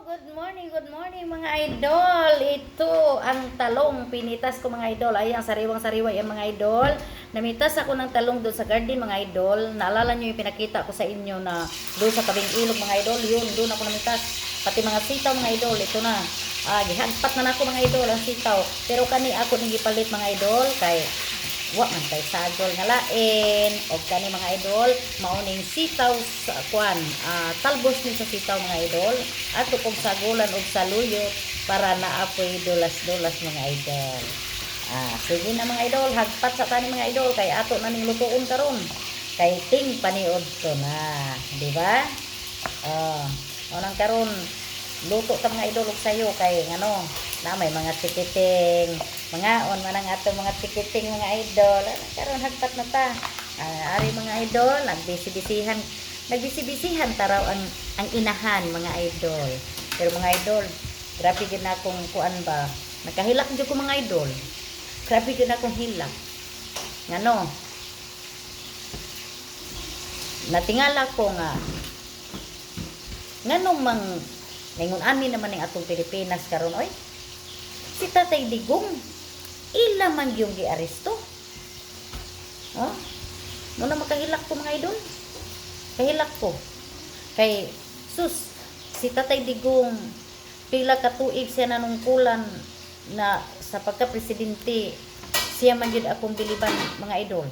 Good morning mga idol. Ito ang talong pinitas ko mga idol. Ay, ang sariwang-sariwa yan mga idol. Namitas ako ng talong doon sa garden mga idol. Naalala nyo yung pinakita ko sa inyo na doon sa tabing ilog mga idol. Yun, doon ako namitas. Pati mga sitaw mga idol. Ito na. Gihagpat na ako mga idol ang sitaw. Pero kani ako nang gipalit mga idol. Kay wa man tay sagol nga lain og kani mga idol mauning sitaw sa kwan talbos ni sa sitaw mga idol ato pog sagulan og saluyot para naapoy dulas-dulas mga idol. Sige na mga idol, hagpat sa tani mga idol kay ato na ning lutuon karon kay ting paniod ko na, di ba? Unang karon luto ta mga idol og sayo kay ngano na may mga tikiting mga on manang ato mga tikiting mga idol karon hagpat na ta. Ari mga idol nagbisi-bisihan taraw ang inahan mga idol. Pero mga idol, grabe gid na akong kuan ba, nakahilak jud ko mga idol, grabe gid na akong hilak ngano natingala ko nga nganong mang ningon amin naman ng atong Pilipinas karon oy si Tatay Digong ila man yung giaresto. Muna makahilak ko mga idol, kahilak ko kay sus si Tatay Digong pila ka tuig siya nanungkulan na sa pagka-presidente, siya man yun akong biliban mga idol.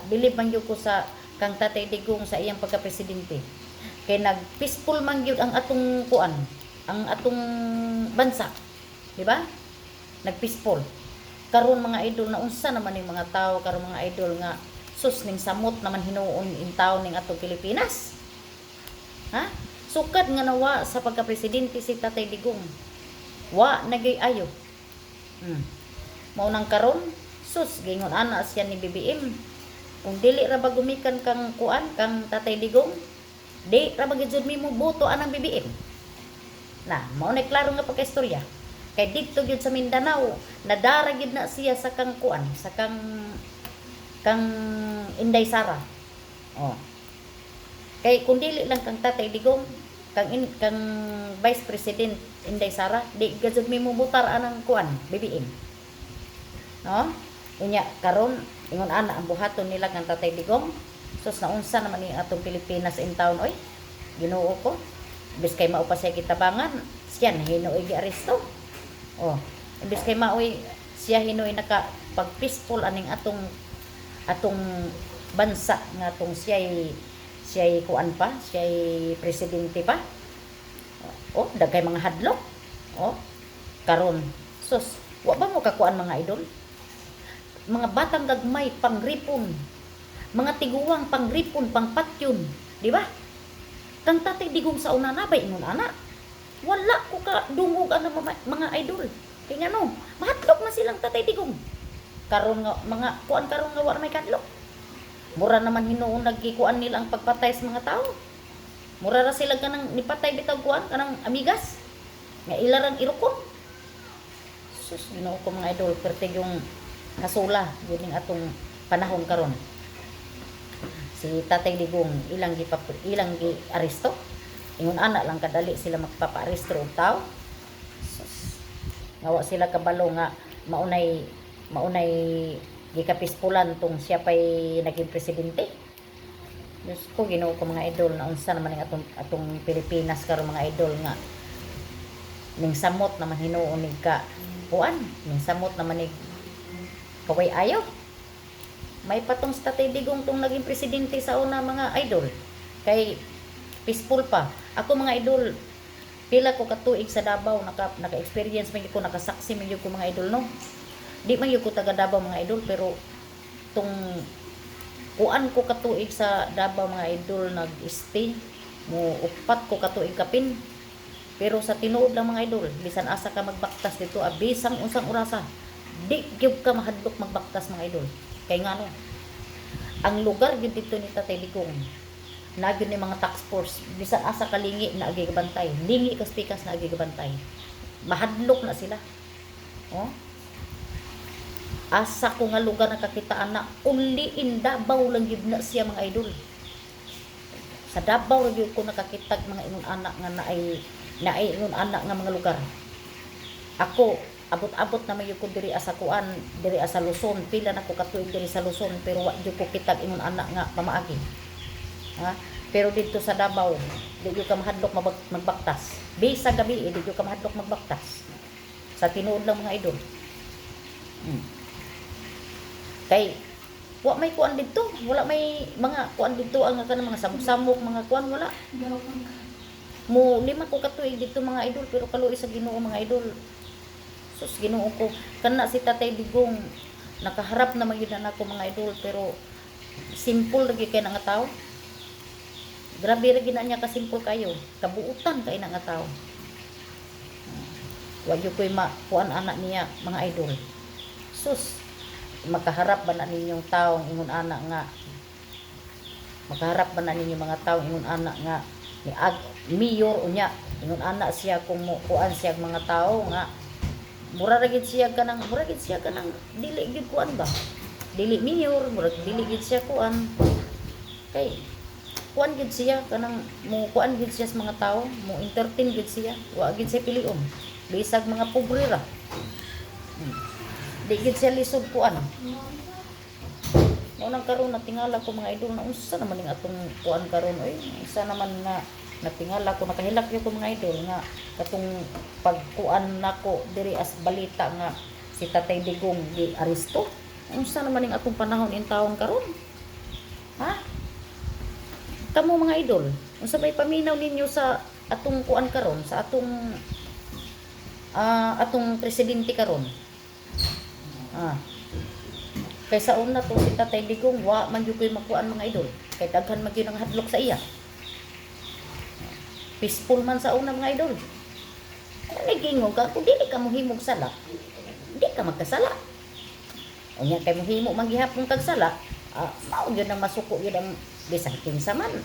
Bilib man yun ko sa kang Tatay Digong sa iyang pagka-presidente kay nag-peaceful man yun ang atong kuan, ang atong bansa, di ba? Nag-peaceful. Karon mga idol na unsa naman ning mga tao karon mga idol nga sus ning samot naman hinuon in taon ning atong Pilipinas. Sukad nga nawa sa pagka-presidente si Tatay Digong. Wa nagay ayo. Mao nang karon sus gingon ana siya ni BBM. Kung dili ra ba gumikan kang kuan kang Tatay Digong, di ra ba gid mi mo boto anang BBM. Mao na klaro nga pagkaistorya. Kay dito gyud sa Mindanao, nadara gyud na siya sa kang kuan, sa kang Inday Sara. Kay kung dili lang kang Tatay Digong, kang Vice President Inday Sara, di gyud mi mo botar anang kuan, BBM. Unya karon ingon ana ang buhaton nila kang Tatay Digong. Sus naunsa naman ni atong Pilipinas in town oy. Ginoo ko. Bis kay mao pa siya kitabangan, siya hinuoy giaresto. Imbis kay maoy siya hinoy naka pag peaceful aning atong bansa nga atong siya'y kuan pa, siya'y presidente pa. Dagkay mga hadlok. Karon sus wa ba mo kakuan mga idol? Mga batang gagmay pangripon, mga tiguwang pangripon, pangpatyon, di ba? Kang Tatay Digong sa una na ba ingon ana? Wala ko ka dungog ang mga idol. Kaya nga mahatlok na silang Tatay Digong. Karon nga mga kuan karon nga wala may kadlok. Mura naman hinuon nagkikuan nila ang pagpatay sa mga tao. Mura ra sila kanang nipatay bitaw kuan kanang amigas. Nga ilarang irukon. Sus Ginoo ko mga idol, pertig yung kasula yun atong panahon karon. Si Tatay Digong ilang gi aresto. Ingon ana lang kadali sila magpapa-aresto og tao. Ngawa sila kabalo nga maunay gikapispulan tong siya pay naging presidente. Diyos ko Ginoo ko mga idol na unsa naman ning atong Pilipinas karon mga idol nga ning samot naman hinuon ning kuan, ning samot naman ning kaway ayo. May patong sa Tatay Digong tong naging presidente sa una mga idol. Kay peaceful pa. Ako mga idol, pila ko katuig sa Davao, naka-experience man ko, nakasaksi man ko mga idol no. Di man ko taga Davao mga idol, pero tong kuan ko katuig sa Davao mga idol nag-stay mo upat ko katuig kapin. Pero sa tinuod lang mga idol, bisan asa ka magbaktas dito, bisang unsang orasa, di gyud ka mahadlok magbaktas mga idol. Kay nga ang lugar gyud dito ni Tatay Digong nagyud ni mga task force, bisan asa kalingi na agi gabantay, lingi kaspikas na agi gabantay, mahadlok na sila. Asa ko nga lugar nakakitaan na only in Davao lang gyud na siya mga idol. Sa Davao ra gyud ko nakakitag mga ingon anak nga naay na ay ingon anak nga mga lugar. Ako abot-abot na mayo ko diri sa kuan, diri sa Luzon, pila na ko katuig diri sa Luzon pero wa jud ko kitag ingon anak nga pamaagi. Ha? Pero dito sa Davao, di jud ka mahadlok magbaktas. Bisag gabi, di jud ka mahadlok magbaktas. Sa tinuod lang mga idol. Kay wa may kuan dito, wala may mga kuan dito ang kanang mga samok-samok, mga kuan wala. Mo lima ko katuig dito mga idol pero kaluoy sa Ginoo mga idol. Sus Ginoo ko kana si Tatay Digong nakaharap na magyud na ako mga idol pero simple lagi kay nga tao. Grabe ra gina niya ka simple kayo, kabuutan kay nga tao. Wa gyud koy kuan anak niya mga idol. Sus makaharap ba na ninyong taong ingon anak nga makaharap ba na ninyo mga taong ingon anak nga ni mayor unya ingon anak siya kung kuan siya mga tao nga mura ra gid siya kanang dili gid kuan ba dili mayor mura dili gid siya kuan kay kuan gid siya kanang mo kuan gid siya sa mga tao mo entertain gid siya wa gid siya pilion bisag mga pobre ra. Di gid siya lisod kuan. Mo nang karon natingala ko mga idol na unsa naman ning atong kuan karon oy. Isa naman nga natingala ko nakahilak ko mga idol nga katong pagkuan nako diri as balita nga si Tatay Digong di aresto. Unsa naman ning atong panahon in taon karon? Ha? Kamo mga idol, unsa may paminaw ninyo sa atong kuan karon, sa atong presidente karon? Kaysa una to si Tatay Digong wa man gyud koy makuan mga idol kay daghan man gyud ang hadlok sa iya. Peaceful man sa una mga idol. Nagingog ka kung dili ka mohimog sala, di ka magkasala. Unya kay mohimo man gihapon kag sala, mao gyud ang masuko gyud ang bisag kinsa man.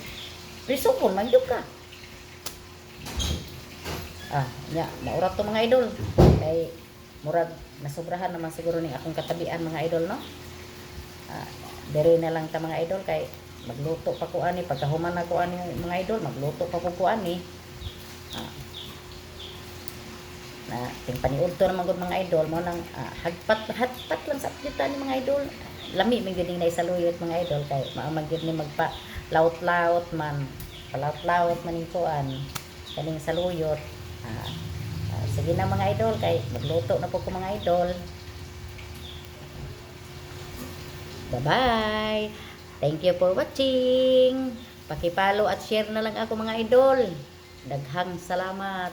Prisupon man gyud ka. Nya maurat to mga idol. Kay murag nasobrahan naman siguro ning akong katabian mga idol no. Dere na lang ta mga idol kay magluto pa ko ani pagkahuman na ko ani mga idol magluto pa ko ani. Na tingpaniud to naman gud mga idol mo nang hagpat lang sa kita ni mga idol. Lami man gyud ning naisaluyot mga idol kay maamag gyud ni magpa laut-laut man. Palaut-laut man ning kuan kaning saluyot. Sige na mga idol kay magluto na po ko mga idol. Bye-bye. Thank you for watching. Paki-follow at share na lang ako mga idol. Daghang salamat.